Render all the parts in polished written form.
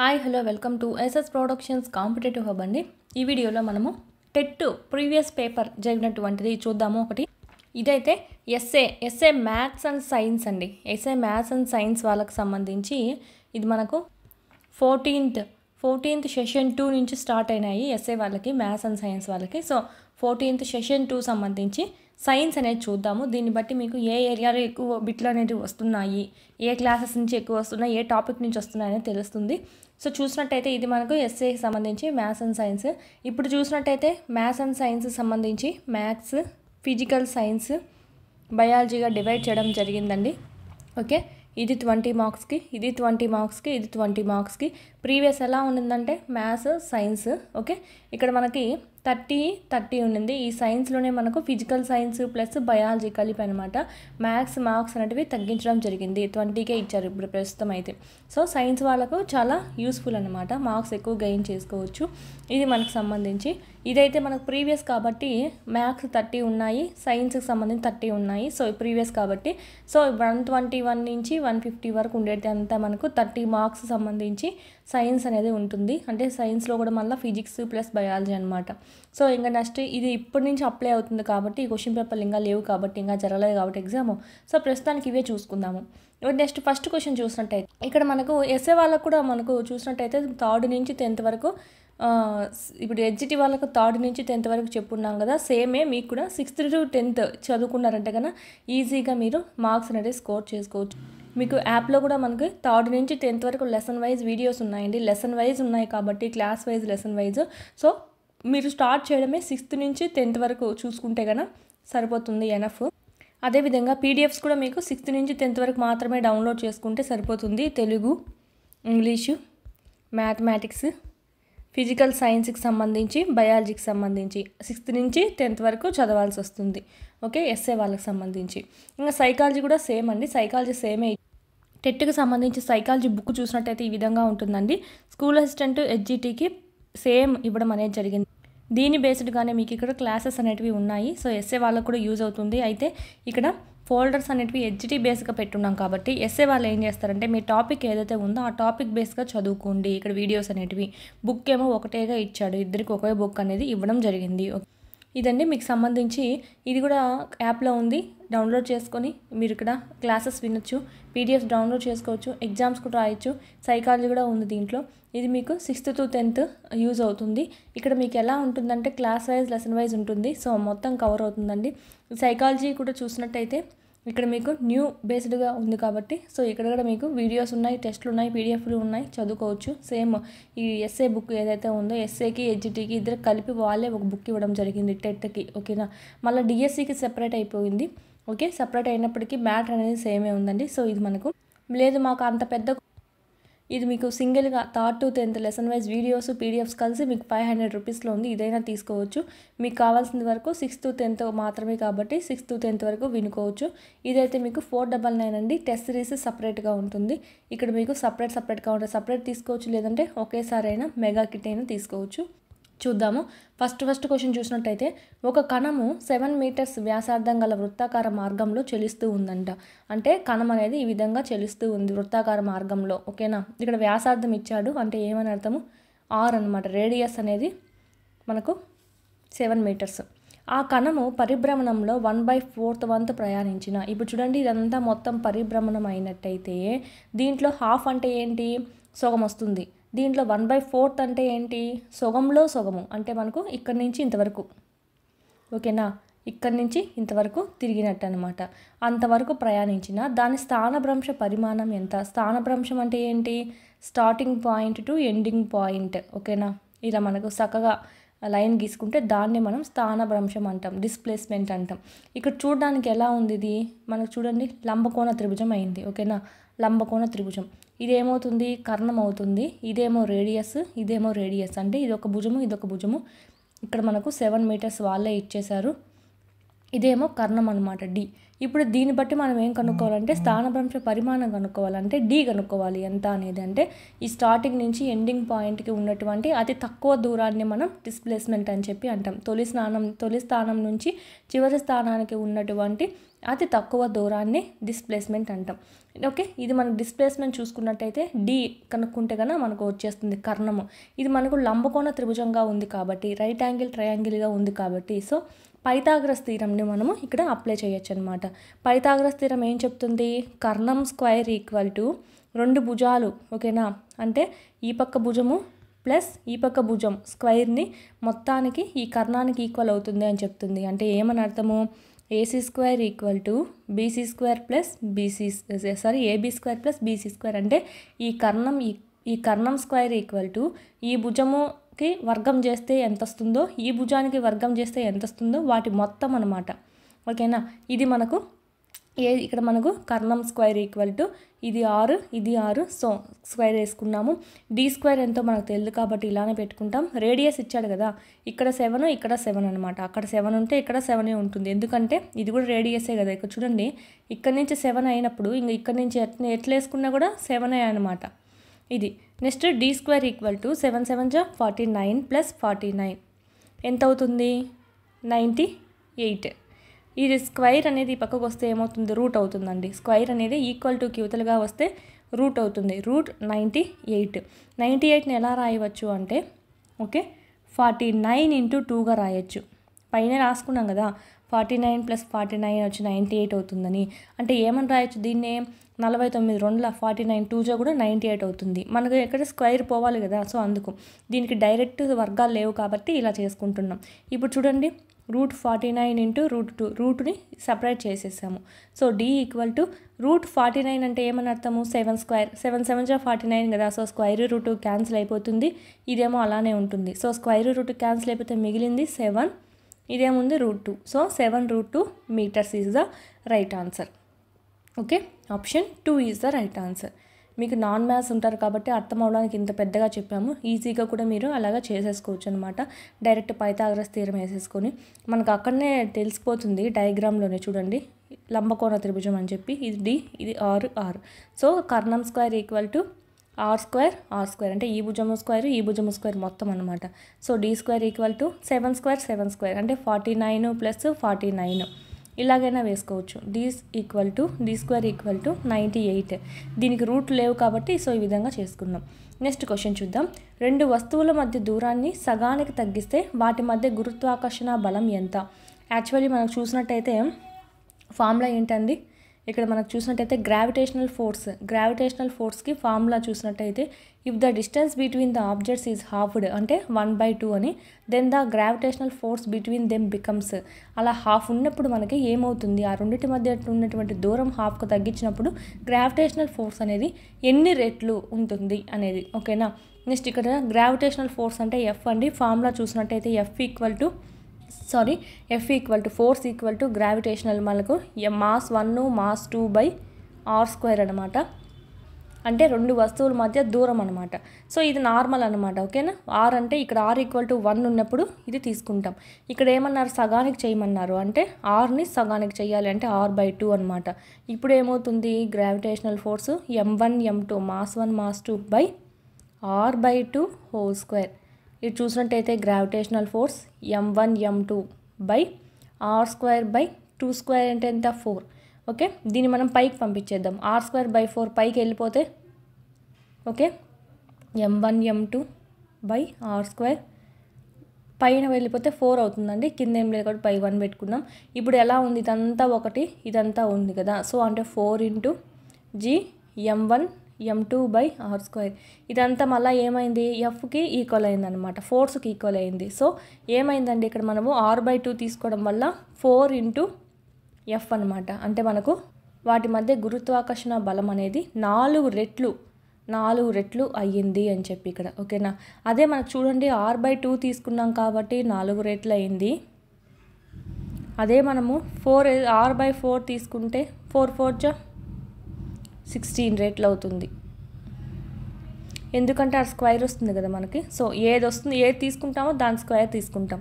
Hi hello welcome to SS productions competitive hub అండి. ఈ వీడియోలో మనము టెట్ ప్రీవియస్ పేపర్ జరిగినటువంటిది చూద్దాము. ఒకటి ఇదైతే ఎస్ఏ మ్యాథ్స్ అండ్ సైన్స్ అండి. ఎస్ఏ మ్యాథ్స్ అండ్ సైన్స్ వాళ్ళకి సంబంధించి ఇది మనకు 14th సెషన్ 2 నుంచి స్టార్ట్ అయినాయి ఎస్ఏ వాళ్ళకి, మ్యాథ్స్ అండ్ సైన్స్ వాళ్ళకి. సో 14th సెషన్ 2 సంబంధించి సైన్స్ అనేది చూద్దాము. దీన్ని బట్టి మీకు ఏ ఏరియాలో ఎక్కువ బిట్లు అనేవి వస్తున్నాయి, ఏ క్లాసెస్ నుంచి ఎక్కువ వస్తున్నాయి, ఏ టాపిక్ నుంచి వస్తున్నాయి అనేది తెలుస్తుంది. సో చూసినట్టయితే ఇది మనకు ఎస్ఏకి సంబంధించి మ్యాథ్స్ అండ్ సైన్స్. ఇప్పుడు చూసినట్టయితే మ్యాథ్స్ అండ్ సైన్స్ సంబంధించి మ్యాథ్స్, ఫిజికల్ సైన్స్, బయాలజీగా డివైడ్ చేయడం జరిగిందండి. ఓకే, ఇది 20 మార్క్స్కి, ఇది 20 మార్క్స్కి, ఇది 20 మార్క్స్కి. ప్రీవియస్ ఎలా ఉండిందంటే మ్యాథ్స్ సైన్స్. ఓకే, ఇక్కడ మనకి 30 ఉండింది. ఈ సైన్స్లోనే మనకు ఫిజికల్ సైన్స్ ప్లస్ బయాలజీ కలిపి అనమాట. మ్యాథ్స్ మార్క్స్ అనేటివి తగ్గించడం జరిగింది, 20కే ఇచ్చారు ఇప్పుడు ప్రస్తుతం అయితే. సో సైన్స్ వాళ్ళకు చాలా యూస్ఫుల్ అనమాట, మార్క్స్ ఎక్కువ గెయిన్ చేసుకోవచ్చు. ఇది మనకు సంబంధించి ఇదైతే మనకు ప్రీవియస్ కాబట్టి మ్యాథ్స్ 30 ఉన్నాయి, సైన్స్కి సంబంధించి 30 ఉన్నాయి. సో ప్రీవియస్ కాబట్టి సో 121 నుంచి 150 వరకు ఉండేది అంతా మనకు 30 మార్క్స్ సంబంధించి సైన్స్ అనేది ఉంటుంది. అంటే సైన్స్లో కూడా మళ్ళీ ఫిజిక్స్ ప్లస్ బయాలజీ అనమాట. సో ఇంకా నెక్స్ట్ ఇది ఇప్పటి నుంచి అప్లై అవుతుంది కాబట్టి ఈ క్వశ్చన్ పేపర్లు ఇంకా లేవు కాబట్టి, ఇంకా జరగలేదు కాబట్టి ఎగ్జామ్. సో ప్రస్తుతానికి ఇవే చూసుకుందాము. నెక్స్ట్ ఫస్ట్ క్వశ్చన్ చూసినట్టయితే ఇక్కడ మనకు ఎస్ఏ వాళ్ళకు కూడా మనకు చూసినట్టయితే 3rd నుంచి 10th వరకు, ఇప్పుడు ఎడ్జిటి వాళ్ళకు 3rd నుంచి 10th వరకు చెప్పున్నాం కదా, సేమే మీకు కూడా 6th to 10th చదువుకున్నారంటే కన్నా ఈజీగా మీరు మార్క్స్ అనేది స్కోర్ చేసుకోవచ్చు. మీకు యాప్లో కూడా మనకి 3rd నుంచి 10th వరకు లెసన్ వైజ్ వీడియోస్ ఉన్నాయండి. లెసన్ వైజ్ ఉన్నాయి కాబట్టి class wise, lesson wise. So మీరు స్టార్ట్ చేయడమే 6th నుంచి 10th వరకు చూసుకుంటే కన్నా సరిపోతుంది, ఎనఫ్. అదేవిధంగా పీడిఎఫ్స్ కూడా మీకు 6th నుంచి 10th వరకు మాత్రమే డౌన్లోడ్ చేసుకుంటే సరిపోతుంది. తెలుగు, ఇంగ్లీషు, మ్యాథమెటిక్స్, ఫిజికల్ సైన్స్కి సంబంధించి, బయాలజీకి సంబంధించి 6th నుంచి 10th వరకు చదవాల్సి వస్తుంది. ఓకే, ఎస్ఏ వాళ్ళకి సంబంధించి. ఇంకా సైకాలజీ కూడా సేమ్ అండి, సైకాలజీ సేమే. టెట్కి సంబంధించి సైకాలజీ బుక్ చూసినట్టయితే ఈ విధంగా ఉంటుందండి. స్కూల్ అసిస్టెంట్ హెచ్జిటికి సేమ్ ఇవ్వడం అనేది జరిగింది. దీని బేస్డ్గానే మీకు ఇక్కడ క్లాసెస్ అనేటివి ఉన్నాయి. సో ఎస్ఏ వాళ్ళకు కూడా యూజ్ అవుతుంది. అయితే ఇక్కడ ఫోల్డర్స్ అనేటివి హెచ్జిటి బేస్గా పెట్టున్నాం కాబట్టి ఎస్ఏ వాళ్ళు ఏం చేస్తారంటే మీ టాపిక్ ఏదైతే ఉందో ఆ టాపిక్ బేస్గా చదువుకోండి. ఇక్కడ వీడియోస్ అనేటివి బుక్ ఏమో ఒకటేగా ఇచ్చాడు, ఇద్దరికి ఒకే బుక్ అనేది ఇవ్వడం జరిగింది. ఇదండి మీకు సంబంధించి. ఇది కూడా యాప్లో ఉంది, డౌన్లోడ్ చేసుకొని మీరు ఇక్కడ క్లాసెస్ వినొచ్చు, పీడిఎఫ్ డౌన్లోడ్ చేసుకోవచ్చు, ఎగ్జామ్స్ కూడా రాయొచ్చు. సైకాలజీ కూడా ఉంది దీంట్లో. ఇది మీకు 6th to 10th యూజ్ అవుతుంది. ఇక్కడ మీకు ఎలా ఉంటుందంటే క్లాస్ వైజ్, లెసన్ వైజ్ ఉంటుంది. సో మొత్తం కవర్ అవుతుందండి. సైకాలజీ కూడా చూసినట్టయితే ఇక్కడ మీకు న్యూ బేస్డ్గా ఉంది కాబట్టి సో ఇక్కడ కూడా మీకు వీడియోస్ ఉన్నాయి, టెస్ట్లు ఉన్నాయి, పీడిఎఫ్లు ఉన్నాయి, చదువుకోవచ్చు. సేమ్ ఈ ఎస్ఏ బుక్ ఏదైతే ఉందో ఎస్ఏకి హెచ్జిటికి ఇద్దరు కలిపి వాళ్ళే ఒక బుక్ ఇవ్వడం జరిగింది టెట్కి. ఓకేనా, మళ్ళీ డిఎస్సికి సెపరేట్ అయిపోయింది. ఓకే, సెపరేట్ అయినప్పటికీ మ్యాటర్ అనేది సేమే ఉందండి. సో ఇది మనకు లేదు, మాకు అంత పెద్ద, ఇది మీకు సింగిల్గా 3rd to 10th lesson wise videos, PDFs కలిసి మీకు 500 రూపీస్లో ఉంది. ఇదైనా తీసుకోవచ్చు. మీకు కావాల్సిన వరకు 6th to 10th మాత్రమే కాబట్టి 6th to 10th వరకు వినుకోవచ్చు. ఇదైతే మీకు 499 అండి. టెస్ట్ సిరీస్ సపరేట్గా ఉంటుంది. ఇక్కడ మీకు సపరేట్గా ఉంటుంది. సపరేట్ తీసుకోవచ్చు, లేదంటే ఒకేసారి అయినా మెగా కిట్ అయినా తీసుకోవచ్చు. చూద్దాము. ఫస్ట్ క్వశ్చన్ చూసినట్టయితే ఒక కణము 7 meters వ్యాసార్థం గల వృత్తాకార మార్గంలో చెలుస్తూ ఉందంట. అంటే కణం అనేది ఈ విధంగా చెలుస్తూ ఉంది వృత్తాకార మార్గంలో. ఓకేనా, ఇక్కడ వ్యాసార్థం ఇచ్చాడు అంటే ఏమని అర్థము, R అనమాట. రేడియస్ అనేది మనకు 7 meters. ఆ కణము పరిభ్రమణంలో 1/4th వంతు ప్రయాణించిన. ఇప్పుడు చూడండి, ఇదంతా మొత్తం పరిభ్రమణం అయినట్టయితే దీంట్లో హాఫ్ అంటే ఏంటి, సగం వస్తుంది. దీంట్లో 1/4th అంటే ఏంటి, సగంలో సగము. అంటే మనకు ఇక్కడి నుంచి ఇంతవరకు. ఓకేనా, ఇక్కడి నుంచి ఇంతవరకు తిరిగినట్టు అనమాట. అంతవరకు ప్రయాణించిన దాని స్థానభ్రంశ పరిమాణం ఎంత. స్థానభ్రంశం అంటే ఏంటి, starting point to ending point. ఓకేనా, ఇలా మనకు చక్కగా లైన్ గీసుకుంటే దాన్ని మనం స్థానభ్రంశం అంటాం, డిస్ప్లేస్మెంట్ అంటాం. ఇక్కడ చూడడానికి ఎలా ఉంది, ఇది మనకు చూడండి లంబకోణ త్రిభుజం అయింది. ఓకేనా, లంబకోణ త్రిభుజం. ఇదేమవుతుంది, కర్ణం అవుతుంది. ఇదేమో రేడియస్, ఇదేమో రేడియస్. అంటే ఇదొక భుజము, ఇదొక భుజము. ఇక్కడ మనకు 7 meters వాళ్ళే ఇచ్చేశారు. ఇదేమో కర్ణం అనమాట, డి. ఇప్పుడు దీన్ని బట్టి మనం ఏం కనుక్కోవాలంటే స్థానభ్రంశ పరిమాణం కనుక్కోవాలంటే డి కనుక్కోవాలి ఎంత అనేది. అంటే ఈ స్టార్టింగ్ నుంచి ఎండింగ్ పాయింట్కి ఉన్నటువంటి అతి తక్కువ దూరాన్ని మనం డిస్ప్లేస్మెంట్ అని చెప్పి అంటాం. తొలి స్థానం నుంచి చివరి స్థానానికి ఉన్నటువంటి అతి తక్కువ దూరాన్ని డిస్ప్లేస్మెంట్ అంటాం. ఓకే, ఇది మనకు డిస్ప్లేస్మెంట్ చూసుకున్నట్టయితే డి కనుక్కుంటే కన్నా మనకు వచ్చేస్తుంది కర్ణము. ఇది మనకు లంబకోణ త్రిభుజంగా ఉంది కాబట్టి, రైట్ యాంగిల్ ట్రయాంగిల్గా ఉంది కాబట్టి, సో పైథాగరస్ థీరంని మనము ఇక్కడ అప్లై చేయొచ్చు అనమాట. పైథాగరస్ థీరం ఏం చెప్తుంది? కర్ణం స్క్వేర్ ఈక్వల్ టు 2 భుజాలు, ఓకేనా, అంటే ఈ పక్క భుజము ప్లస్ ఈ పక్క భుజం స్క్వేర్ని మొత్తానికి ఈ కర్ణానికి ఈక్వల్ అవుతుంది అని చెప్తుంది. అంటే ఏమని అర్థము? AC square equal to BC square plus AB square plus BC square. అంటే ఈ కర్ణం స్క్వేర్ ఈక్వల్ టు ఈ భుజముకి వర్గం చేస్తే ఎంత వస్తుందో, ఈ భుజానికి వర్గం చేస్తే ఎంత వస్తుందో వాటి మొత్తం అనమాట. ఓకేనా, ఇది మనకు ఇక్కడ మనకు కర్ణం స్క్వేర్ ఈక్వల్ టు ఇది 6, ఇది 6, సో స్క్వేర్ వేసుకున్నాము. డి స్క్వేర్ ఎంతో మనకు తెలియదు కాబట్టి ఇలానే పెట్టుకుంటాం. రేడియస్ ఇచ్చాడు కదా, ఇక్కడ 7, ఇక్కడ 7 అనమాట. అక్కడ 7 ఉంటే ఇక్కడ 7 ఉంటుంది, ఎందుకంటే ఇది కూడా రేడియసే కదా. ఇక్కడ చూడండి, ఇక్కడ నుంచి 7 అయినప్పుడు ఇంకా ఇక్కడ నుంచి ఎట్లా వేసుకున్నా కూడా 7 అనమాట. ఇది next D square equal to 7 7 జా 49 ప్లస్ 49 ఎంత అవుతుంది? 98. ఇది స్క్వైర్ అనేది ఈ పక్కకు వస్తే ఏమవుతుంది? రూట్ అవుతుందండి. స్క్వైర్ అనేది ఈక్వల్ టు క్యూతలుగా వస్తే రూట్ అవుతుంది. రూట్ 98. 98ని ఎలా రాయవచ్చు అంటే, ఓకే, 49 ఇంటూ 2గా రాయొచ్చు. పైన రాసుకున్నాం కదా 49 ప్లస్ 49 వచ్చి 98 అవుతుందని. అంటే ఏమని రాయొచ్చు దీన్నే? 49 2 49 2 కూడా 98 అవుతుంది. మనకు ఎక్కడ స్క్వైర్ పోవాలి కదా, సో అందుకు దీనికి డైరెక్ట్ వర్గాలు లేవు కాబట్టి ఇలా చేసుకుంటున్నాం. ఇప్పుడు చూడండి, రూట్ 49 ఇంటూ రూట్ 2, రూట్ని సపరేట్ చేసేసాము. So D equal to root 49 అంటే ఏమని అర్థము? 7 స్క్వేర్, 7 7 జా 49 కదా, సో స్క్వైర్ రూట్ క్యాన్సిల్ అయిపోతుంది. ఇదేమో అలానే ఉంటుంది. సో స్క్వైర్ రూట్ క్యాన్సిల్ అయిపోతే మిగిలింది 7, ఇదేముంది root 2. So 7√2 meters is the right answer. Okay, option 2 is the right answer. మీకు నాన్ మ్యాథ్స్ ఉంటారు కాబట్టి అర్థం అవడానికి ఇంత పెద్దగా చెప్పాము. ఈజీగా కూడా మీరు అలాగా చేసేసుకోవచ్చు అనమాట. డైరెక్ట్ పైథాగరస్ థీరం వేసేసుకొని మనకు అక్కడనే తెలిసిపోతుంది. డయాగ్రామ్లోనే చూడండి, లంబకోణ త్రిభుజం అని చెప్పి ఇది డి, ఇది ఆర్. సో కర్ణం square equal to R square అంటే ఈ భుజము స్క్వేర్, ఈ భుజము స్క్వేర్ మొత్తం అనమాట. So D square equal to 7 square అంటే 49 ప్లస్ 49 ఇలాగైనా వేసుకోవచ్చు. D square equal to 98. దీనికి రూట్ లేవు కాబట్టి సో ఈ విధంగా చేసుకున్నాం. నెక్స్ట్ క్వశ్చన్ చూద్దాం. 2 వస్తువుల మధ్య దూరాన్ని సగానికి తగ్గిస్తే వాటి మధ్య గురుత్వాకర్షణ బలం ఎంత? యాక్చువల్లీ మనకు చూసినట్టయితే ఫార్ములా ఏంటండి? ఇక్కడ మనకు చూసినట్టయితే గ్రావిటేషనల్ ఫోర్స్కి ఫార్ములా చూసినట్టయితే if the distance between the objects is halved అంటే 1/2 అని, then the gravitational force between them becomes. అలా హాఫ్ ఉన్నప్పుడు మనకి ఏమవుతుంది? ఆ రెండింటి మధ్య ఉన్నటువంటి దూరం హాఫ్కు తగ్గించినప్పుడు గ్రావిటేషనల్ ఫోర్స్ అనేది ఎన్ని రెట్లు ఉంటుంది అనేది. ఓకేనా, నెక్స్ట్ ఇక్కడ గ్రావిటేషనల్ ఫోర్స్ అంటే ఎఫ్ అండి. ఫార్ములా చూసినట్టయితే F equal to force equal to gravitational మనకు మాస్ 1 మాస్ 2/r² అనమాట. అంటే 2 వస్తువుల మధ్య దూరం అనమాట. సో ఇది నార్మల్ అనమాట. ఓకేనా, ఆర్ అంటే ఇక్కడ ఆర్ ఈక్వల్ టు 1 ఉన్నప్పుడు ఇది తీసుకుంటాం. ఇక్కడ ఏమన్నారు? సగానికి చేయమన్నారు. అంటే ఆర్ని సగానికి చేయాలి అంటే r/2 అనమాట. ఇప్పుడు ఏమవుతుంది? Gravitational force m1 m2 mass 1 mass 2/r/2 whole square. ఇది చూసినట్టయితే గ్రావిటేషనల్ ఫోర్స్ m1 m2/r²/2² అంటే ఎంత? 4. ఓకే, దీన్ని మనం పైకి పంపించేద్దాం. r²/4 పైకి వెళ్ళిపోతే ఓకే m1 m2/r² పైన వెళ్ళిపోతే 4 అవుతుందండి. కింద ఏం లేదు కాబట్టి 1 పెట్టుకున్నాం. ఇప్పుడు ఎలా ఉంది? ఇదంతా ఒకటి, ఇదంతా ఉంది కదా. సో అంటే 4 × g m1 m2/r². ఇదంతా మళ్ళీ ఏమైంది? ఎఫ్కి ఈక్వల్ అయిందనమాట, ఫోర్స్కి ఈక్వల్ అయింది. సో ఏమైందండి? ఇక్కడ మనము r/2 తీసుకోవడం వల్ల 4 × f అనమాట. అంటే మనకు వాటి మధ్య గురుత్వాకర్షణ బలం అనేది 4 రెట్లు అయ్యింది అని చెప్పి ఇక్కడ. ఓకేనా, అదే మనకు చూడండి r/2 తీసుకున్నాం కాబట్టి 4 రెట్లు అయింది. అదే మనము r/4 తీసుకుంటే 4 4 16 రెట్లు అవుతుంది. ఎందుకంటే ఆ స్క్వేర్ వస్తుంది కదా మనకి. సో ఏది తీసుకుంటామో దాని స్క్వేర్ తీసుకుంటాం.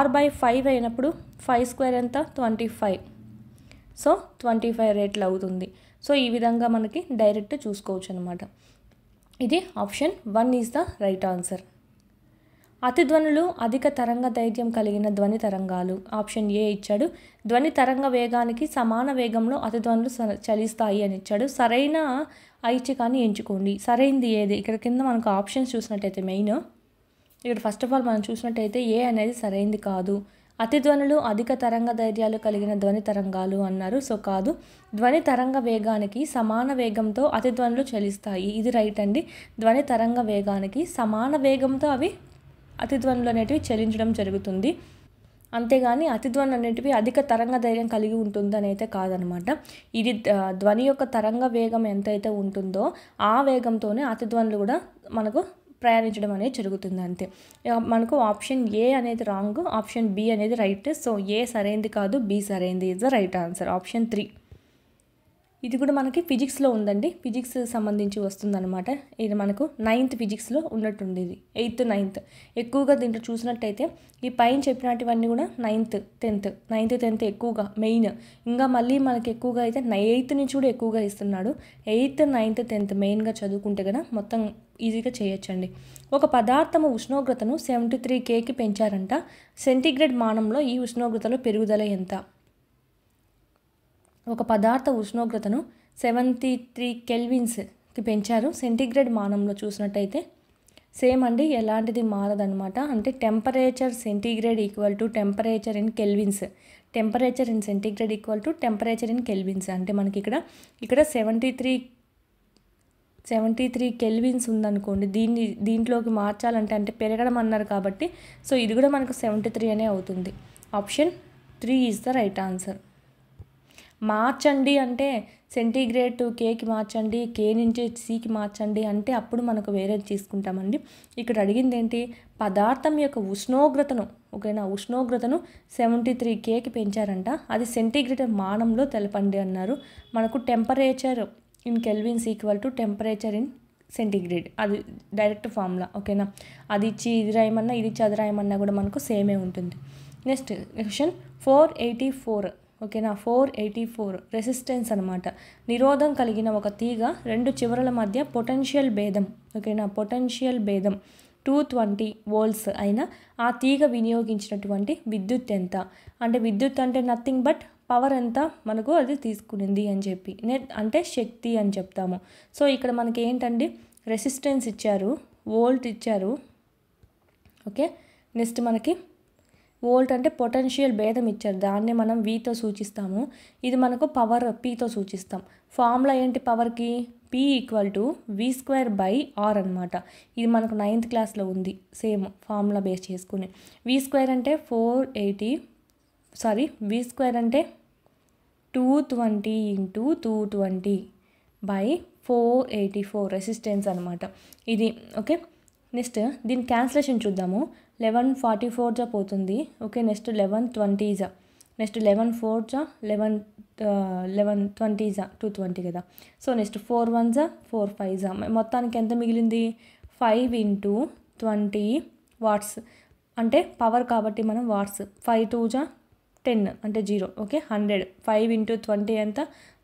r/5 అయినప్పుడు 5² ఎంత? 25. సో 25 రెట్లు అవుతుంది. సో ఈ విధంగా మనకి డైరెక్ట్ చూసుకోవచ్చు అనమాట. ఇది option 1 is the right answer. అతిధ్వనులు అధిక తరంగ దైర్ఘ్యం కలిగిన ధ్వని తరంగాలు. ఆప్షన్ ఏ ఇచ్చాడు. ధ్వని తరంగ వేగానికి సమాన వేగంలో అతిధ్వనులు చలిస్తాయి అని ఇచ్చాడు. సరైన ఐచ్ఛికాన్ని ఎంచుకోండి. సరైనది ఏది? ఇక్కడ కింద మనకు ఆప్షన్స్ చూసినట్టయితే మెయిన్ ఇక్కడ ఫస్ట్ ఆఫ్ ఆల్ మనం చూసినట్టయితే ఏ అనేది సరైనది కాదు. అతిధ్వనులు అధిక తరంగ దైర్ఘ్యాలు కలిగిన ధ్వని తరంగాలు అన్నారు. సో కాదు. ధ్వని తరంగ వేగానికి సమాన వేగంతో అతిధ్వనులు చలిస్తాయి. ఇది రైట్ అండి. ధ్వని తరంగ వేగానికి సమాన వేగంతో అవి అతిధ్వనులు అనేటివి చలించడం జరుగుతుంది. అంతేగాని అతిధ్వనులు అనేటివి అధిక తరంగ ధైర్యం కలిగి ఉంటుంది అని అయితే కాదనమాట. ఇది ధ్వని యొక్క తరంగ వేగం ఎంతైతే ఉంటుందో ఆ వేగంతోనే అతిధ్వనులు కూడా మనకు ప్రయాణించడం అనేది జరుగుతుంది అంతే. మనకు ఆప్షన్ ఏ అనేది రాంగ్, ఆప్షన్ బి అనేది రైట్. సో ఏ సరైనది కాదు, బి సరైనది is the right answer. Option 3 ఇది కూడా మనకి ఫిజిక్స్లో ఉందండి. ఫిజిక్స్ సంబంధించి వస్తుందన్నమాట. ఇది మనకు 9th ఫిజిక్స్లో ఉన్నట్టుంది. ఇది 8th 9th ఎక్కువగా దీంట్లో చూసినట్టయితే ఈ పైన చెప్పినటువన్నీ కూడా 9th 10th ఎక్కువగా మెయిన్. ఇంకా మళ్ళీ మనకి ఎక్కువగా అయితే 8th నుంచి కూడా ఎక్కువగా ఇస్తున్నాడు. 8th 9th 10th మెయిన్గా చదువుకుంటే కదా మొత్తం ఈజీగా చేయొచ్చండి. ఒక పదార్థము ఉష్ణోగ్రతను 73Kకి పెంచారంట. సెంటీగ్రేడ్ మానంలో ఈ ఉష్ణోగ్రతలో పెరుగుదల ఎంత? ఒక పదార్థ ఉష్ణోగ్రతను 73 కెల్విన్స్కి పెంచారు. సెంటీగ్రేడ్ మానంలో చూసినట్టయితే సేమ్ అండి, ఎలాంటిది మారదనమాట. అంటే temperature centigrade equal to temperature in kelvins. Temperature in centigrade equal to temperature in kelvins. అంటే మనకి ఇక్కడ 73 కెల్విన్స్ ఉందనుకోండి. దీంట్లోకి మార్చాలంటే అంటే పెరగడం అన్నారు కాబట్టి సో ఇది కూడా మనకు 73 అనే అవుతుంది. Option 3 is the right answer. మార్చండి అంటే సెంటీగ్రేడ్ టు కేకి మార్చండి, కే నుంచి సికి మార్చండి అంటే అప్పుడు మనకు వేరేది తీసుకుంటామండి. ఇక్కడ అడిగింది ఏంటి? పదార్థం యొక్క ఉష్ణోగ్రతను, ఓకేనా, ఉష్ణోగ్రతను 73Kకి పెంచారంట. అది సెంటీగ్రేడ్ మానంలో తెలపండి అన్నారు. మనకు temperature in kelvins equal to temperature in centigrade, అది డైరెక్ట్ ఫార్ములా, ఓకేనా. అది ఇచ్చి ఇది రాయమన్నా ఇది ఇచ్చి అది రాయమన్నా కూడా మనకు సేమే ఉంటుంది. నెక్స్ట్ క్వశ్చన్ 484, ఓకేనా. 484 రెసిస్టెన్స్ అనమాట. నిరోధం కలిగిన ఒక తీగ రెండు చివరల మధ్య పొటెన్షియల్ భేదం, ఓకేనా, పొటెన్షియల్ భేదం 220 వోల్ట్స్ అయినా ఆ తీగ వినియోగించినటువంటి విద్యుత్ ఎంత? అంటే విద్యుత్ అంటే నథింగ్ బట్ పవర్ ఎంత మనకు అది తీసుకునింది అని చెప్పి, అంటే శక్తి అని చెప్తాము. సో ఇక్కడ మనకి ఏంటండి, రెసిస్టెన్స్ ఇచ్చారు, వోల్ట్ ఇచ్చారు, ఓకే. నెక్స్ట్ మనకి వోల్ట్ అంటే పొటెన్షియల్ భేదం ఇచ్చారు, దాన్నే మనం వీతో సూచిస్తాము. ఇది మనకు పవర్ పీతో సూచిస్తాం. ఫార్ములా ఏంటి పవర్కి? P ఈక్వల్ టు V²/R అనమాట. ఇది మనకు 9th క్లాస్లో ఉంది, సేమ్ ఫార్ములా బేస్ చేసుకుని. V² అంటే 480, V² అంటే 220 × 220/484 రెసిస్టెన్స్ అనమాట ఇది, ఓకే. నెక్స్ట్ దీని క్యాన్సిలేషన్ చూద్దాము. 1144 జా పోతుంది, ఓకే. నెక్స్ట్ 1120 జా, నెక్స్ట్ 11 4 జా 1120 జా 220 కదా. సో నెక్స్ట్ 4 1 జా 4 5 జా, మొత్తానికి ఎంత మిగిలింది? 5 × 20 వాట్స్ అంటే పవర్ కాబట్టి మనం వాట్స్. 5 2 జా 10 అంటే 0, ఓకే. 100, 5 × 20 ఎంత?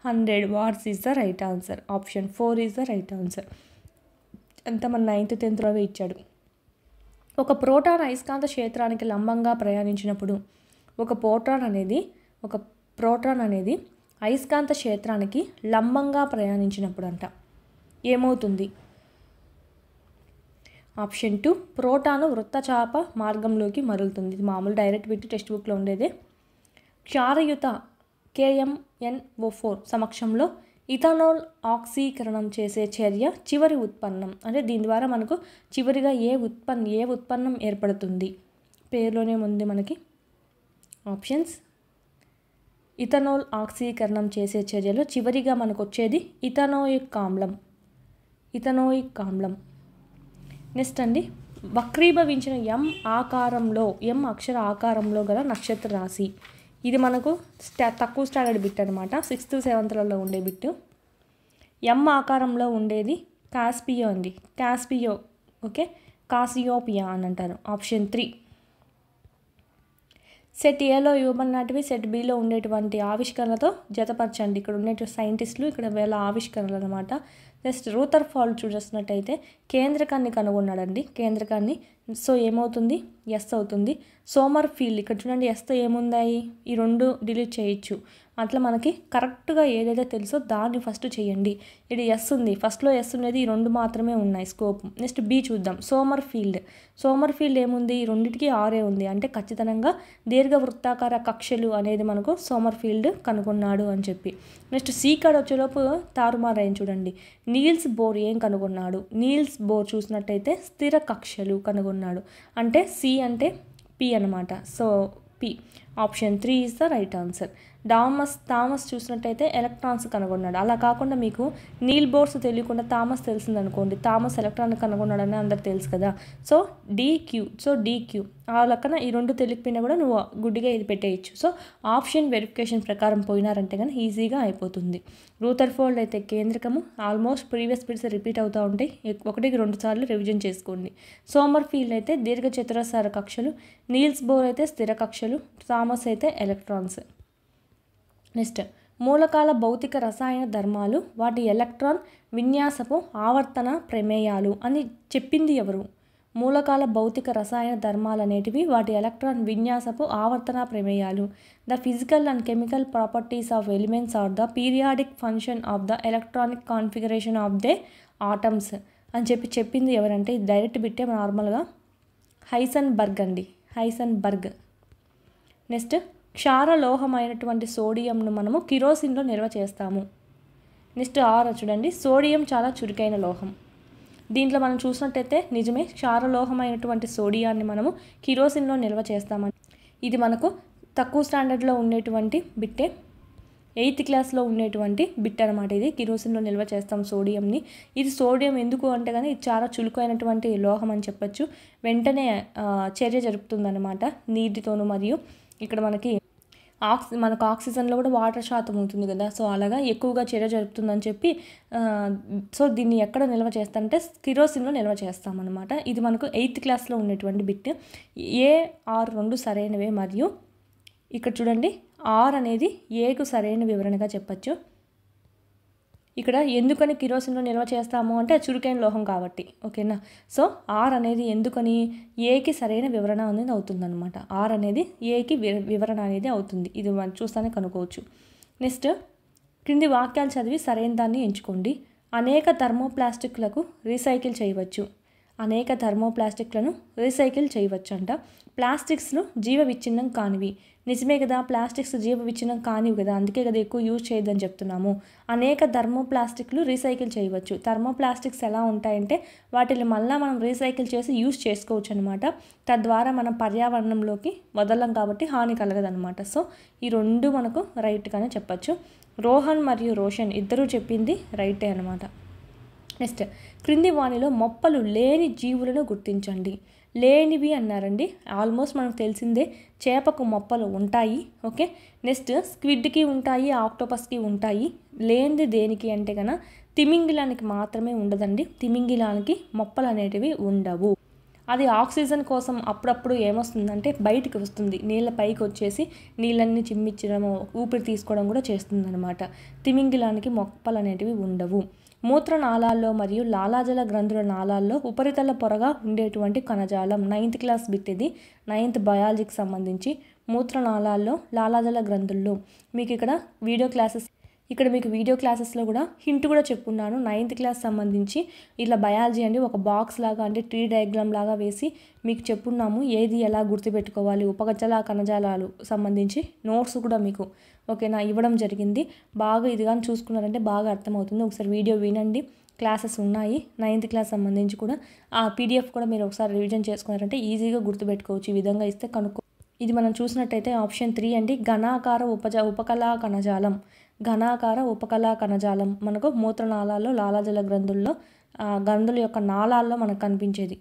100 what's is the right answer. Option 4 is the right answer. అంతా మన 9th 10th ఇచ్చాడు. ఒక ప్రోటాన్ అయస్కాంత క్షేత్రానికి లంబంగా ప్రయాణించినప్పుడు, ఒక ప్రోటాన్ అనేది అయస్కాంత క్షేత్రానికి లంబంగా ప్రయాణించినప్పుడు అంట ఏమవుతుంది? ఆప్షన్ 2 ప్రోటాను వృత్తచాప మార్గంలోకి మరులుతుంది. ఇది మామూలు డైరెక్ట్ బిట్ టెక్స్ట్ బుక్లో ఉండేదే. క్షారయుత KMnO4 సమక్షంలో ఇథనాల్ ఆక్సీకరణం చేసే చర్య చివరి ఉత్పన్నం. అంటే దీని ద్వారా మనకు చివరిగా ఏ ఉత్పన్నం ఏర్పడుతుంది? పేరులోనే ఉంది మనకి ఆప్షన్స్. ఇథనాల్ ఆక్సీకరణం చేసే చర్యలో చివరిగా మనకు వచ్చేది ఇథనోయిక్ ఆమ్లం. నెక్స్ట్ అండి, వక్రీభవించిన M అక్షర ఆకారంలో గల నక్షత్ర రాశి. ఇది మనకు తక్కువ స్టాండర్డ్ బిట్ అనమాట, 6th 7th ఉండే బిట్. M ఆకారంలో ఉండేది కాస్పియో అండి, ఓకే, కాసియోపియా అని అంటారు. ఆప్షన్ 3. సెట్ ఏలో ఇవ్వబడినటివి సెట్ బిలో ఉండేటువంటి ఆవిష్కరణలతో జతపరచండి. ఇక్కడ ఉండే సైంటిస్టులు, ఇక్కడ వీళ్ళ ఆవిష్కరణలు అనమాట. నెక్స్ట్ రూథర్ఫోర్డ్ చూసినట్టయితే కేంద్రకాన్ని కనుగొన్నాడండి. కేంద్రకాన్ని సో ఏమవుతుంది ఎస్ అవుతుంది. సోమర్ఫీల్డ్ ఇక్కడ చూడండి ఎస్తో ఏముందాయి ఈ రెండు డిలీట్ చేయొచ్చు. అట్లా మనకి కరెక్ట్గా ఏదైతే తెలుసో దాన్ని ఫస్ట్ చేయండి. ఇది ఎస్ ఉంది, ఫస్ట్లో ఎస్ ఉన్నది ఈ రెండు మాత్రమే ఉన్నాయి స్కోప్. నెక్స్ట్ బి చూద్దాం. సోమర్ఫీల్డ్ ఏముంది ఈ రెండింటికి ఆరే ఉంది అంటే ఖచ్చితంగా దీర్ఘవృత్తాకార కక్షలు అనేది మనకు సోమర్ఫీల్డ్ కనుగొన్నాడు అని చెప్పి. నెక్స్ట్ సి కాడ వచ్చేలోపు తారుమారైన చూడండి. నీల్స్ బోర్ ఏం కనుగొన్నాడు? నీల్స్ బోర్ చూసినట్టయితే స్థిర కక్షలు కనుగొన్నాడు. అంటే సి అంటే పి అనమాట. So P option 3 is the right answer. Thomas చూసినట్టయితే ఎలక్ట్రాన్స్ కనుగొన్నాడు. అలా కాకుండా మీకు నీల్ బోర్స్ తెలియకుండా థామస్ తెలిసిందనుకోండి, థామస్ ఎలక్ట్రాన్ కనుగొన్నాడని అందరికి తెలుసు కదా. సో డీక్యూ ఆ లెక్కన ఈ రెండు తెలియకపోయినా కూడా నువ్వు గుడ్డిగా ఇది పెట్టేయచ్చు. సో ఆప్షన్ వెరిఫికేషన్ ప్రకారం పోయినారంటే కానీ ఈజీగా అయిపోతుంది. రూథర్ఫోర్డ్ అయితే కేంద్రకము ఆల్మోస్ట్ ప్రీవియస్ బిట్స్ రిపీట్ అవుతూ ఉంటాయి, 1-2 సార్లు రివిజన్ చేసుకోండి. సోమర్ఫీల్డ్ అయితే దీర్ఘచతురస్రార కక్షలు, నీల్స్ బోర్ అయితే స్థిర కక్షలు, థామస్ అయితే ఎలక్ట్రాన్స్. నెక్స్ట్ మూలకాల భౌతిక రసాయన ధర్మాలు వాటి ఎలక్ట్రాన్ విన్యాసపు ఆవర్తన ప్రమేయాలు అని చెప్పింది ఎవరు? మూలకాల భౌతిక రసాయన ధర్మాలు అనేటివి వాటి ఎలక్ట్రాన్ విన్యాసపు ఆవర్తన ప్రమేయాలు. The physical and chemical properties of elements are the periodic function of the electronic configuration of the atoms అని చెప్పింది ఎవరంటే ఇది డైరెక్ట్ బిట్టే నార్మల్గా హైసన్బర్గ్. నెక్స్ట్ క్షారలోహమైనటువంటి సోడియంను మనము కిరోసిన్లో నిల్వ చేస్తాము. నెక్స్ట్ చూడండి, సోడియం చాలా చురుకైన లోహం. దీంట్లో మనం చూసినట్టయితే నిజమే, క్షారలోహమైనటువంటి సోడియాన్ని మనము కిరోసిన్లో నిల్వ చేస్తామని ఇది మనకు తక్కువ స్టాండర్డ్లో ఉండేటువంటి బిట్టే, 8th క్లాస్లో ఉండేటువంటి బిట్ అనమాట. ఇది కిరోసిన్లో నిల్వ చేస్తాం సోడియంని. ఇది సోడియం ఎందుకు అంటే కానీ ఇది చాలా చురుకైనటువంటి లోహం అని చెప్పచ్చు. వెంటనే చర్య జరుపుతుందన్నమాట నీటితోనూ. మరియు ఇక్కడ మనకు ఆక్సిజన్లో కూడా వాటర్ శాతం ఉంటుంది కదా, సో అలాగా ఎక్కువగా చర్య జరుపుతుందని చెప్పి సో దీన్ని ఎక్కడ నిల్వ చేస్తామంటే కిరోసిన్లో నిల్వ చేస్తామన్నమాట. ఇది మనకు 8th క్లాస్లో ఉండేటువంటి బిట్. ఆర్ రెండు సరైనవే. మరియు ఇక్కడ చూడండి ఆర్ అనేది ఏకు సరైన వివరణగా చెప్పచ్చు. ఇక్కడ ఎందుకని కిరోసిన్లో నిల్వ చేస్తాము అంటే చురుకైన లోహం కాబట్టి, ఓకేనా. సో ఆర్ అనేది ఎందుకని ఏకి సరైన వివరణ అనేది అవుతుందన్నమాట. ఆర్ అనేది ఏకి వివరణ అనేది అవుతుంది. ఇది మనం చూస్తానే కనుక్కోవచ్చు. నెక్స్ట్ క్రింది వాక్యాలు చదివి సరైన దాన్ని ఎంచుకోండి. అనేక థర్మోప్లాస్టిక్లను రీసైకిల్ చేయవచ్చు అంట. ప్లాస్టిక్స్ను జీవ విచ్ఛిన్నం కానివి. నిజమే కదా, ప్లాస్టిక్స్ జీవ విచ్ఛిన్నం కానివి కదా, అందుకే కదా ఎక్కువ యూజ్ చేయొద్దని చెప్తున్నాము. అనేక థర్మోప్లాస్టిక్లు రీసైకిల్ చేయవచ్చు. థర్మోప్లాస్టిక్స్ ఎలా ఉంటాయంటే వాటిని మళ్ళీ మనం రీసైకిల్ చేసి యూజ్ చేసుకోవచ్చు అనమాట. తద్వారా మనం పర్యావరణంలోకి వదలం కాబట్టి హాని కలగదనమాట. సో ఈ రెండు మనకు రైట్గానే చెప్పచ్చు. రోహన్ మరియు రోషన్ ఇద్దరూ చెప్పింది రైటే అనమాట. నెక్స్ట్ క్రింది వానిలో మొప్పలు లేని జీవులను గుర్తించండి. లేనివి అన్నారండి. ఆల్మోస్ట్ మనకు తెలిసిందే, చేపకు మొప్పలు ఉంటాయి. ఓకే. నెక్స్ట్ స్క్విడ్కి ఉంటాయి, ఆక్టోపస్కి ఉంటాయి. లేనిది దేనికి అంటే కన్నా తిమింగిలానికి మాత్రమే ఉండదండి. తిమింగిలానికి మొప్పలు అనేటివి ఉండవు. అది ఆక్సిజన్ కోసం అప్పుడప్పుడు ఏమొస్తుందంటే బయటికి వస్తుంది, నీళ్ళ పైకి వచ్చేసి నీళ్ళన్నీ చిమ్మించడం, ఊపిరి తీసుకోవడం కూడా చేస్తుందన్నమాట. తిమింగిలానికి మొప్పలు అనేటివి ఉండవు. మూత్రనాళాల్లో మరియు లాలాజల గ్రంథుల నాళాల్లో ఉపరితల పొరగా ఉండేటువంటి కణజాలం. 9th క్లాస్ బిట్ ఇది, 9th బయాలజీకి సంబంధించి. మూత్రనాళాల్లో లాలాజల గ్రంథుల్లో మీకు వీడియో క్లాసెస్లో కూడా హింట్ కూడా చెప్పున్నాను. 9th క్లాస్ సంబంధించి ఇట్లా బయాలజీ అండి ఒక బాక్స్ లాగా అంటే ట్రీ డయాగ్రామ్ లాగా వేసి మీకు చెప్పున్నాము ఏది ఎలా గుర్తుపెట్టుకోవాలి. ఉపగజల కణజాలాలు సంబంధించి నోట్స్ కూడా మీకు ఓకేనా ఇవ్వడం జరిగింది. బాగా ఇది కానీ చూసుకున్నారంటే బాగా అర్థమవుతుంది. ఒకసారి వీడియో వినండి, క్లాసెస్ ఉన్నాయి 9th క్లాస్ సంబంధించి కూడా. ఆ పీడిఎఫ్ కూడా మీరు ఒకసారి రివిజన్ చేసుకున్నారంటే ఈజీగా గుర్తుపెట్టుకోవచ్చు. ఈ విధంగా ఇస్తే ఇది మనం చూసినట్టయితే ఆప్షన్ 3 అండి. ఘనాకార ఉపకళా కణజాలం. ఘనాకార ఉపకళా కణజాలం మనకు మూత్రనాళాల్లో లాలాజల గ్రంథుల యొక్క నాళాల్లో మనకు కనిపించేది.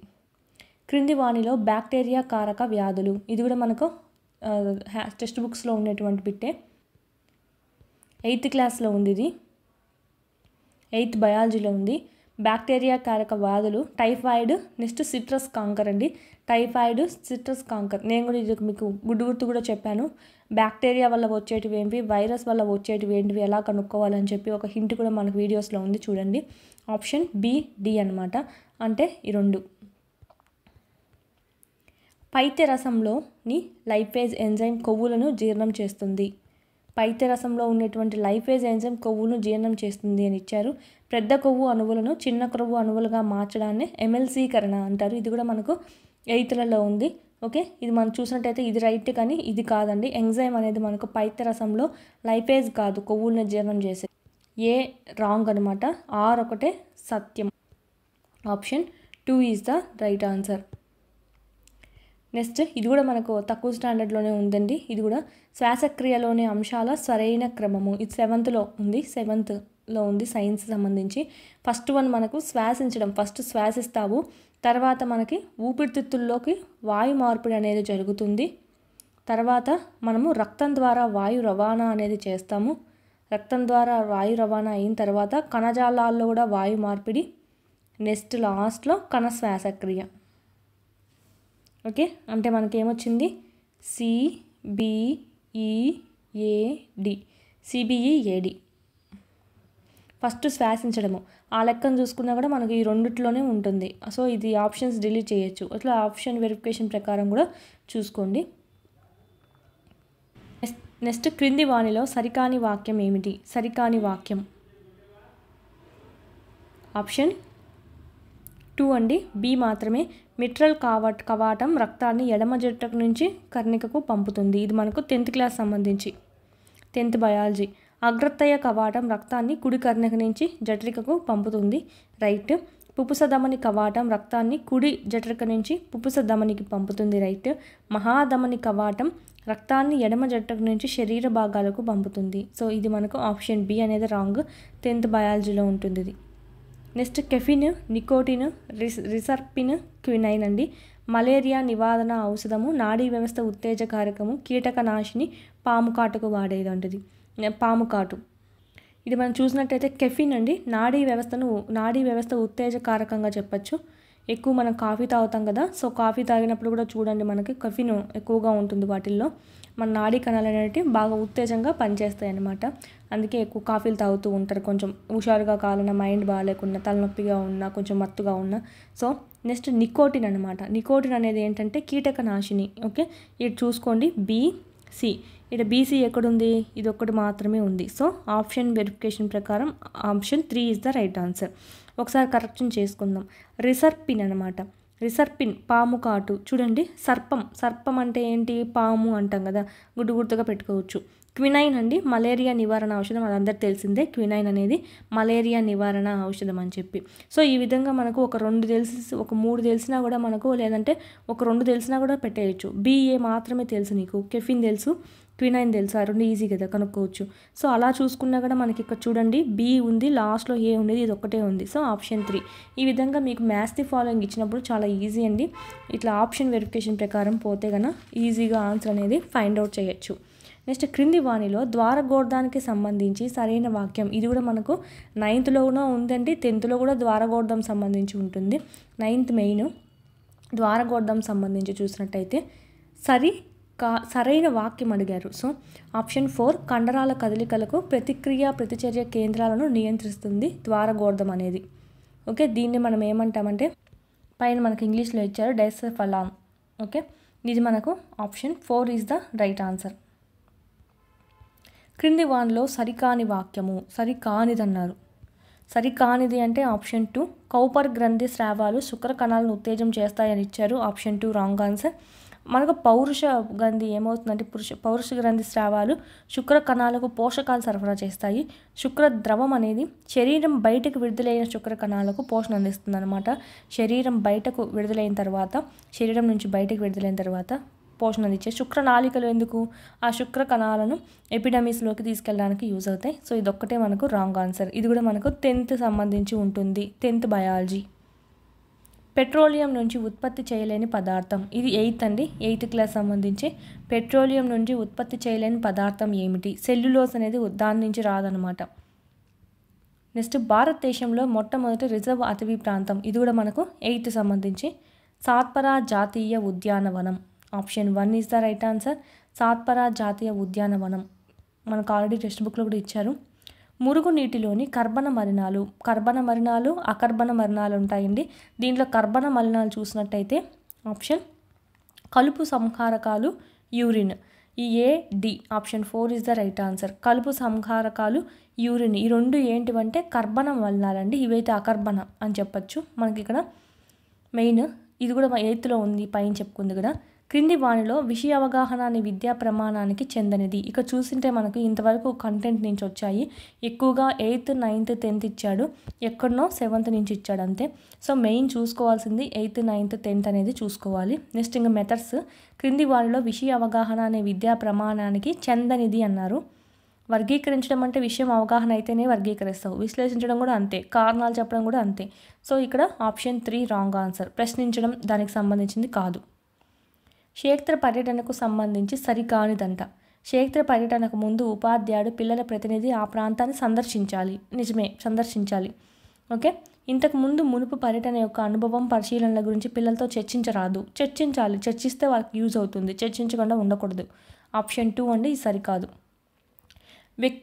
క్రింది వానిలో బ్యాక్టీరియా కారక వ్యాధులు. ఇది కూడా మనకు టెక్స్ట్ బుక్స్లో ఉండేటువంటి బిట్టే. 8th క్లాస్లో ఉంది, ఇది 8th బయాలజీలో ఉంది. బ్యాక్టీరియా కారక వ్యాధులు టైఫాయిడ్, నెక్స్ట్ సిట్రస్ కాంకర్ అండి. Typhoid, citrus canker. నేను కూడా ఇది మీకు గుర్తు కూడా చెప్పాను. బ్యాక్టీరియా వల్ల వచ్చేటివి ఏంటి, వైరస్ వల్ల వచ్చేటివి ఏంటివి, ఎలా కనుక్కోవాలని చెప్పి ఒక హింట్ కూడా మనకు వీడియోస్లో ఉంది చూడండి. ఆప్షన్ బి, డి అనమాట. అంటే ఈ రెండు. పైత్యరసంలోని లైపేజ్ ఎంజైమ్ కొవ్వులను జీర్ణం చేస్తుంది. పైత్యరసంలో ఉన్నటువంటి లైపేజ్ ఎంజైమ్ కొవ్వులను జీర్ణం చేస్తుంది అని ఇచ్చారు. పెద్ద కొవ్వు అణువులను చిన్న కొవ్వు అణువులుగా మార్చడాన్ని ఎమ్మెల్సీకరణ అంటారు. ఇది కూడా మనకు 8th ఉంది. ఓకే, ఇది మనం చూసినట్టయితే ఇది రైట్, కానీ ఇది కాదండి. ఎంజైమ్ అనేది మనకు పైత్యరసంలో లైపేజ్ కాదు, కొవ్వులను జీర్ణం చేసే. ఏ రాంగ్ అనమాట. ఆర్ ఒకటే సత్యం. Option 2 is the right answer. Next ఇది కూడా మనకు తక్కువ స్టాండర్డ్లోనే ఉందండి. ఇది కూడా శ్వాసక్రియలోని అంశాల సరైన క్రమము. ఇది 7th ఉంది. 7th ఉంది సైన్స్ సంబంధించి. ఫస్ట్ వన్ మనకు శ్వాసించడం. ఫస్ట్ శ్వాసిస్తావు, తర్వాత మనకి ఊపిరితిత్తుల్లోకి వాయు మార్పిడి అనేది జరుగుతుంది. తర్వాత మనము రక్తం ద్వారా వాయు రవాణా అనేది చేస్తాము. రక్తం ద్వారా వాయు రవాణా అయిన తర్వాత కణజాలాల్లో కూడా వాయు మార్పిడి. నెక్స్ట్ లాస్ట్లో కణ శ్వాసక్రియ. ఓకే, అంటే మనకి ఏమొచ్చింది? సిబిఈఏడి. సిబిఈఏడి ఫస్ట్ శ్వాసించడము. ఆ లెక్కను చూసుకున్నా కూడా మనకి ఈ రెండిట్లోనే ఉంటుంది. సో ఇది ఆప్షన్స్ డిలీట్ చేయొచ్చు. అట్లా ఆప్షన్ వెరిఫికేషన్ ప్రకారం కూడా చూసుకోండి. నెక్స్ట్ క్రింది వాణిలో సరికాని వాక్యం ఏమిటి? సరికాని వాక్యం ఆప్షన్ 2 అండి. బి మాత్రమే. మిట్రల్ కవాటం రక్తాన్ని ఎడమ జఠరం నుంచి కర్ణికకు పంపుతుంది. ఇది మనకు 10th క్లాస్ సంబంధించి, 10th బయాలజీ. అగ్రత్తయ కవాటం రక్తాన్ని కుడి కర్ణిక నుంచి జఠరికకు పంపుతుంది. రైట్. పుపుసధమని కవాటం రక్తాన్ని కుడి జఠరిక నుంచి పుపుసధమనికి పంపుతుంది. రైట్. మహాధమని కవాటం రక్తాన్ని ఎడమ జఠరిక నుంచి శరీర భాగాలకు పంపుతుంది. సో ఇది మనకు ఆప్షన్ బి అనేది రాంగ్. 10th బయాలజీలో ఉంటుంది ఇది. నెక్స్ట్ కెఫిన్, నికోటిన్, రిసర్పిన్, క్వినైన్ అండి. మలేరియా నివారణ ఔషధము, నాడీ వ్యవస్థ ఉత్తేజకారకము, కీటకనాశిని, పాము కాటుకు వాడేది అంటది. పాము కాటు. ఇది మనం చూసినట్టయితే కెఫిన్ అండి. నాడీ వ్యవస్థ ఉత్తేజకారకంగా చెప్పచ్చు. ఎక్కువ మనం కాఫీ తాగుతాం కదా, సో కాఫీ తాగినప్పుడు కూడా చూడండి మనకి కెఫిన్ ఎక్కువగా ఉంటుంది వాటిల్లో. మన నాడీ కణాలు అనేవి బాగా ఉత్తేజంగా పనిచేస్తాయి అన్నమాట. అందుకే ఎక్కువ కాఫీలు తాగుతూ ఉంటారు. కొంచెం హుషారుగా కావాలన్నా, మైండ్ బాగాలేకున్నా, తలనొప్పిగా ఉన్నా, కొంచెం మత్తుగా ఉన్నా. సో నెక్స్ట్ నికోటిన్ అనమాట. నికోటిన్ అనేది ఏంటంటే కీటకనాశిని. ఓకే, ఇది చూసుకోండి. బిసి. ఇక్కడ బీసీ ఎక్కడుంది? ఇది ఒక్కటి మాత్రమే ఉంది. సో ఆప్షన్ వెరిఫికేషన్ ప్రకారం option 3 is the right answer. ఒకసారి కరెక్షన్ చేసుకుందాం. రిసర్పిన్ అనమాట. రిసర్పిన్ పాము కాటు. చూడండి, సర్పం అంటే ఏంటి? పాము అంటాం కదా, గుర్తుగా పెట్టుకోవచ్చు. క్వినైన్ అండి, మలేరియా నివారణ ఔషధం. అదందరికీ తెలిసిందే, క్వినైన్ అనేది మలేరియా నివారణ ఔషధం అని చెప్పి. సో ఈ విధంగా మనకు ఒక 2 తెలిసి, ఒక 3 తెలిసినా కూడా మనకు, లేదంటే ఒక 2 తెలిసినా కూడా పెట్టేయచ్చు. బిఏ మాత్రమే తెలుసు నీకు, కెఫిన్ తెలుసు, క్వినైన్ తెలుసు. ఆ 2 ఈజీ కదా, కనుక్కోవచ్చు. సో అలా చూసుకున్నా కూడా మనకి ఇక్కడ చూడండి బి ఉంది, లాస్ట్లో ఏ ఉండేది, ఇది ఒక్కటే ఉంది. So option 3. ఈ విధంగా మీకు మ్యాథ్స్ ది ఫాలోయింగ్ ఇచ్చినప్పుడు చాలా ఈజీ అండి. ఇట్లా ఆప్షన్ వెరిఫికేషన్ ప్రకారం పోతే కన్నా ఈజీగా ఆన్సర్ అనేది ఫైండ్ అవుట్ చేయొచ్చు. నెక్స్ట్ క్రింది వాణిలో ద్వారగోర్ధానికి సంబంధించి సరైన వాక్యం. ఇది కూడా మనకు 9th కూడా ఉందండి, 10th కూడా ద్వారగోర్ధం సంబంధించి ఉంటుంది. 9th మెయిన్ ద్వారగోర్ధం సంబంధించి చూసినట్టయితే సరైన వాక్యం అడిగారు. సో ఆప్షన్ 4 కండరాల కదలికలకు ప్రతిచర్య కేంద్రాలను నియంత్రిస్తుంది ద్వారగోర్ధం అనేది. ఓకే, దీన్ని మనం ఏమంటామంటే పైన మనకు ఇంగ్లీష్లో ఇచ్చారు డైసెఫలాన్. ఓకే, ఇది మనకు option 4 is the right answer. క్రింది వానిలో సరికాని వాక్యము. సరికానిది అన్నారు. సరికానిది అంటే ఆప్షన్ 2. కౌపర్ గ్రంథి స్రావాలు శుక్ర కణాలను ఉత్తేజం చేస్తాయని ఇచ్చారు. Option 2 wrong answer. మనకు పౌరుష గ్రంథి ఏమవుతుందంటే పౌరుష గ్రంథి స్రావాలు శుక్ర కణాలకు పోషకాలు సరఫరా చేస్తాయి. శుక్ర ద్రవం అనేది శరీరం బయటకు విడుదలైన శుక్ర కణాలకు పోషణ అందిస్తుంది అనమాట. శరీరం నుంచి బయటకు విడుదలైన తర్వాత పోషణ అందించే శుక్రనాళికలు ఎందుకు? ఆ శుక్ర కణాలను ఎపిడమిస్లోకి తీసుకెళ్ళడానికి యూజ్ అవుతాయి. సో ఇదొక్కటే మనకు రాంగ్ ఆన్సర్. ఇది కూడా మనకు 10th సంబంధించి ఉంటుంది, 10th బయాలజీ. పెట్రోలియం నుంచి ఉత్పత్తి చేయలేని పదార్థం. ఇది 8th అండి, 8th క్లాస్ సంబంధించి. పెట్రోలియం నుంచి ఉత్పత్తి చేయలేని పదార్థం ఏమిటి? సెల్యులోస్ అనేది దాని నుంచి రాదనమాట. నెక్స్ట్ భారతదేశంలో మొట్టమొదటి రిజర్వ్ అటవీ ప్రాంతం, ఇది కూడా మనకు 8th సంబంధించి సాత్పురా జాతీయ ఉద్యానవనం. Option 1 is the right answer. Satpura జాతీయ ఉద్యానవనం మనకు ఆల్రెడీ టెక్స్ట్ బుక్లో కూడా ఇచ్చారు. మురుగునీటిలోని కర్బన మలినాలు అకర్బన మలినాలు ఉంటాయండి. దీంట్లో కర్బన మలినాలు చూసినట్టయితే ఆప్షన్ కలుపు సంహారకాలు, యూరిన్. ఈ AD option 4 is the right answer. కలుపు సంహారకాలు, యూరిన్ ఈ రెండు ఏంటివంటే కర్బన మలినాలండి. ఇవైతే అకర్బన అని చెప్పచ్చు. మనకి ఇక్కడ మెయిన్ ఇది కూడా 8th ఉంది, పైన చెప్పుకుంది కదా. క్రింది వానిలో విషయ అవగాహన అనే విద్యా ప్రమాణానికి చెందనిది. ఇక చూసింటే మనకు ఇంతవరకు కంటెంట్ నుంచి వచ్చాయి. ఎక్కువగా 8th, 9th, 10th ఇచ్చాడు, ఎక్కడనో 7th నుంచి ఇచ్చాడు అంతే. సో మెయిన్ చూసుకోవాల్సింది 8th, 9th, 10th అనేది చూసుకోవాలి. నెక్స్ట్ ఇంకా మెథడ్స్. క్రింది వారిలో విషయ అవగాహన అనే విద్యా ప్రమాణానికి చెందనిది అన్నారు. వర్గీకరించడం అంటే విషయం అవగాహన అయితేనే వర్గీకరిస్తావు, విశ్లేషించడం కూడా అంతే, కారణాలు చెప్పడం కూడా అంతే. సో ఇక్కడ ఆప్షన్ 3 రాంగ్ ఆన్సర్. ప్రశ్నించడం దానికి సంబంధించింది కాదు. క్షేత్ర పర్యటనకు సంబంధించి సరికానిదంట. క్షేత్ర పర్యటనకు ముందు ఉపాధ్యాయుడు పిల్లల ప్రతినిధి ఆ ప్రాంతాన్ని సందర్శించాలి. నిజమే, సందర్శించాలి. ఓకే. ఇంతకు ముందు మునుపు పర్యటన యొక్క అనుభవం, పరిశీలనల గురించి పిల్లలతో చర్చించరాదు. చర్చించాలి, చర్చిస్తే వాళ్ళకి యూజ్ అవుతుంది, చర్చించకుండా ఉండకూడదు. ఆప్షన్ 2 అండి, ఇది సరికాదు.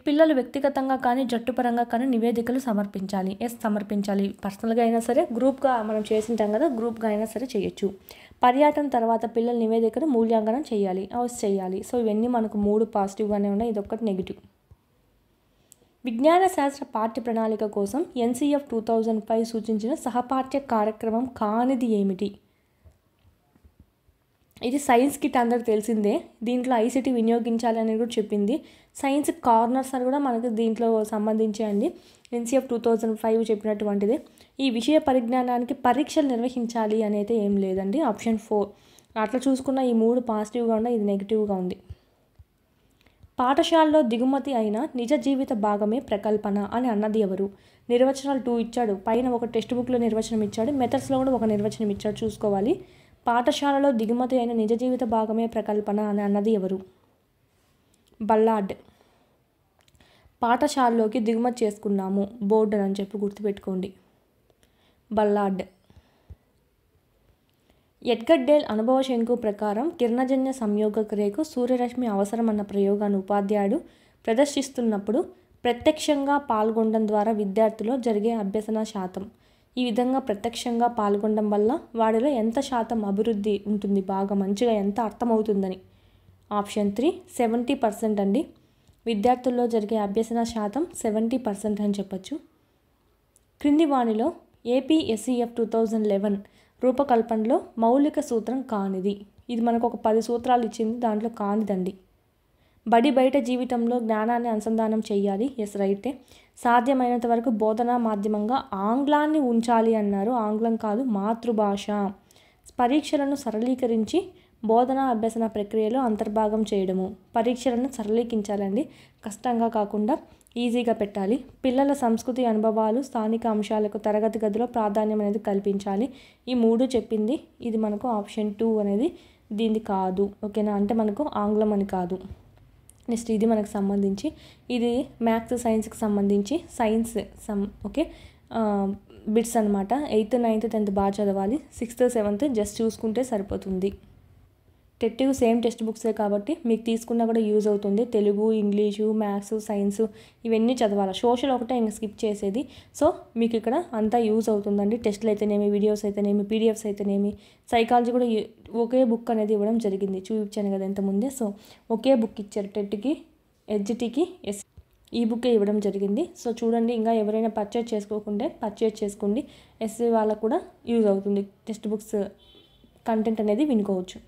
పిల్లలు వ్యక్తిగతంగా కానీ జట్టుపరంగా కానీ నివేదికలు సమర్పించాలి. సమర్పించాలి. పర్సనల్గా అయినా సరే, గ్రూప్గా మనం చేసింటాం కదా, గ్రూప్గా అయినా సరే చేయొచ్చు. పర్యటన తర్వాత పిల్లల నివేదికను మూల్యాంకనం చేయాలి. చేయాలి. సో ఇవన్నీ మనకు 3 పాజిటివ్గానే ఉన్నాయి, ఇదొక్కటి నెగిటివ్. విజ్ఞాన శాస్త్ర పాఠ్య ప్రణాళిక కోసం NCF 2005 సూచించిన సహపాఠ్య కార్యక్రమం కానిది ఏమిటి? ఇది సైన్స్ కిట్ అందరికి తెలిసిందే. దీంట్లో ICT వినియోగించాలి అనేది కూడా చెప్పింది. సైన్స్ కార్నర్స్ అని కూడా మనకు దీంట్లో సంబంధించి అండి. NCF 2005 చెప్పినటువంటిది. ఈ విషయ పరిజ్ఞానానికి పరీక్షలు నిర్వహించాలి అనేది ఏం లేదండి. ఆప్షన్ 4. అట్లా చూసుకున్న ఈ 3 పాజిటివ్గా ఉన్నాయి, ఇది నెగిటివ్గా ఉంది. పాఠశాలలో దిగుమతి అయిన నిజ జీవిత భాగమే ప్రకల్పన అని అన్నది ఎవరు? నిర్వచనాలు 2 ఇచ్చాడు. పైన ఒక టెక్స్ట్ బుక్లో నిర్వచనం ఇచ్చాడు, మెథడ్స్లో కూడా ఒక నిర్వచనం ఇచ్చాడు, చూసుకోవాలి. పాఠశాలలో దిగుమతి అయిన నిజ జీవిత భాగమే ప్రకల్పన అని అన్నది ఎవరు? బల్లాడ్. పాఠశాలలోకి దిగుమతి చేసుకున్నాము బోర్డు అని చెప్పి గుర్తుపెట్టుకోండి. బల్లాడ్. ఎడ్గర్ డేల్ అనుభవ శంకు ప్రకారం కిరణజన్య సంయోగ క్రియకు సూర్యరశ్మి అవసరం అన్న ప్రయోగాన్ని ఉపాధ్యాయుడు ప్రదర్శిస్తున్నప్పుడు ప్రత్యక్షంగా పాల్గొనడం ద్వారా విద్యార్థిలో జరిగే అభ్యసన శాతం. ఈ విధంగా ప్రత్యక్షంగా పాల్గొనడం వల్ల వాడిలో ఎంత శాతం అభివృద్ధి ఉంటుంది, బాగా మంచిగా ఎంత అర్థమవుతుందని. ఆప్షన్ 3 70% అండి. విద్యార్థుల్లో జరిగే అభ్యసన శాతం 70% అని చెప్పచ్చు. క్రింది వానిలో APSCF 2011 రూపకల్పనలో మౌలిక సూత్రం కానిది. ఇది మనకు ఒక 10 సూత్రాలు ఇచ్చింది, దాంట్లో కానిదండి. బడి బయట జీవితంలో జ్ఞానాన్ని అనుసంధానం చేయాలి. రైటే. సాధ్యమైనంత వరకు బోధనా మాధ్యమంగా ఆంగ్లాన్ని ఉంచాలి అన్నారు. ఆంగ్లం కాదు, మాతృభాష. పరీక్షలను సరళీకరించి బోధనా అభ్యసన ప్రక్రియలో అంతర్భాగం చేయడము. పరీక్షలను సరళీకరించాలండి, కష్టంగా కాకుండా ఈజీగా పెట్టాలి. పిల్లల సంస్కృతి అనుభవాలు, స్థానిక అంశాలకు తరగతి గదిలో ప్రాధాన్యం అనేది కల్పించాలి. ఈ 3 చెప్పింది. ఇది మనకు ఆప్షన్ 2 అనేది దీనికి కాదు. ఓకేనా, అంటే మనకు ఆంగ్లం అని కాదు. నెక్స్ట్ ఇది మనకు సంబంధించి, ఇది మ్యాథ్స్ సైన్స్కి సంబంధించి సైన్స్ ఓకే బిట్స్ అనమాట. 8th, 9th, 10th బాగా చదవాలి. 6th, 7th జస్ట్ చూసుకుంటే సరిపోతుంది. టెట్టివ్ సేమ్ టెక్స్ట్ బుక్సే కాబట్టి మీకు తీసుకున్నా కూడా యూజ్ అవుతుంది. తెలుగు, ఇంగ్లీషు, మ్యాథ్స్, సైన్స్ ఇవన్నీ చదవాలి. సోషల్ ఒకటే ఇంకా స్కిప్ చేసేది. సో మీకు ఇక్కడ అంతా యూజ్ అవుతుందండి. టెస్ట్లు అయితేనేమి, వీడియోస్ అయితేనేమి, PDFs అయితేనేమి, సైకాలజీ కూడా ఒకే బుక్ అనేది ఇవ్వడం జరిగింది, చూపించాను కదా ఇంతకుముందే. సో ఒకే బుక్ ఇచ్చారు టెట్కి, HTకి, ఈ బుక్కే ఇవ్వడం జరిగింది. సో చూడండి, ఇంకా ఎవరైనా పర్చేజ్ చేసుకోకుంటే పర్చేజ్ చేసుకోండి. SC వాళ్ళకు కూడా యూజ్ అవుతుంది, టెక్స్ట్ బుక్స్ కంటెంట్ అనేది వినుకోవచ్చు.